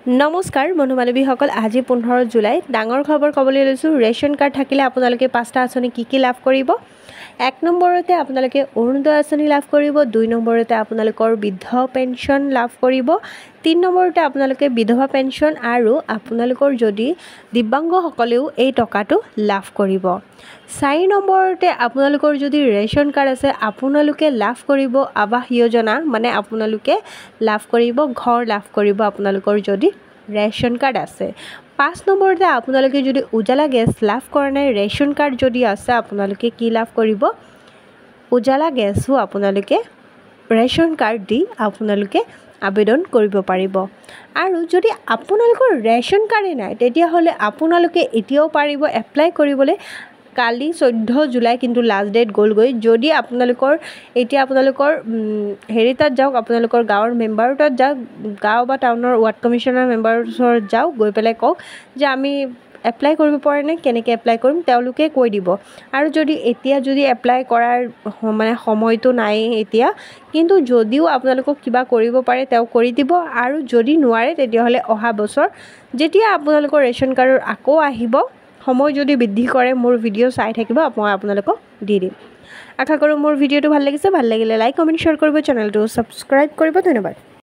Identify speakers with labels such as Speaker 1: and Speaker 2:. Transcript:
Speaker 1: নমস্কাৰ বন্ধু-বান্ধৱীসকল, আজি 15 জুলাই ডাঙৰ খবৰ ক'বলৈ লৈছোঁ। ৰেচন কাৰ্ড থাকিলে আপোনালোকে 5টা আঁচনি কি লাভ কৰিব। 1 নম্বৰতে আপোনালোকে অৰুণোদয় আঁচনি লাভ কৰিব, 2 নম্বৰতে আপোনালোকৰ বৃদ্ধ পেঞ্চন লাভ কৰিব, 3 নম্বৰতে আপোনালোকে বিধৱা পেঞ্চন আৰু আপোনালোকৰ যদি দিব্যাংগসকলেও এই টকাটো লাভ কৰিব। 4 নম্বৰতে আপোনালোকৰ যদি ৰেচন কাৰ্ড আছে আপোনালোকে লাভ কৰিব আৱাস যোজনা, মানে আপোনালোকে লাভ কৰিব ঘৰ লাভ কৰিব আপোনালোকৰ যদি ৰেচন কাৰ্ড আছে। 5 নম্বৰতে আপোনালোকে যদি উজালা গেছ লাভ কৰা নাই, ৰেচন কাৰ্ড যদি আছে আপোনালোকে কি লাভ কৰিব, উজালা গেছো আপোনালোকে ৰেচন কাৰ্ড দি আপোনালোকে আবেদন কৰিব পাৰিব। আৰু যদি আপোনালোকৰ ৰেচন কাৰ্ডে নাই তেতিয়াহ'লে আপোনালোকে এতিয়াও পাৰিব এপ্লাই কৰিবলৈ। কালি 14 জুলাই কিন্তু লাষ্ট ডেট গ'লগৈ। যদি আপোনালোকৰ এতিয়া আপোনালোকৰ তাত যাওক, আপোনালোকৰ গাঁৱৰ মেম্বাৰৰ তাত যাওক, গাঁও বা টাউনৰ ৱাৰ্ড কমিশ্যনাৰ মেম্বাৰৰ ওচৰত যাওক, গৈ পেলাই কওক যে আমি এপ্লাই কৰিব পৰা নাই, কেনেকৈ এপ্লাই কৰিম তেওঁলোকে কৈ দিব। আৰু যদি এতিয়া যদি এপ্লাই কৰাৰ সময়টো নাই এতিয়া, কিন্তু যদিও আপোনালোকক কিবা কৰিব পাৰে তেওঁ কৰি দিব। আৰু যদি নোৱাৰে তেতিয়াহ'লে অহা বছৰ যেতিয়া আপোনালোকৰ ৰেচন কাৰ্ডৰ আকৌ আহিব, সময় যদি বৃদ্ধি কৰে মোৰ ভিডিঅ' চাই থাকিব, মই আপোনালোকক দি দিম। আশা কৰোঁ মোৰ ভিডিঅ'টো ভাল লাগিছে। ভাল লাগিলে লাইক কমেণ্ট শ্বেয়াৰ কৰিব, চেনেলটো ছাবস্ক্ৰাইব কৰিব। ধন্যবাদ।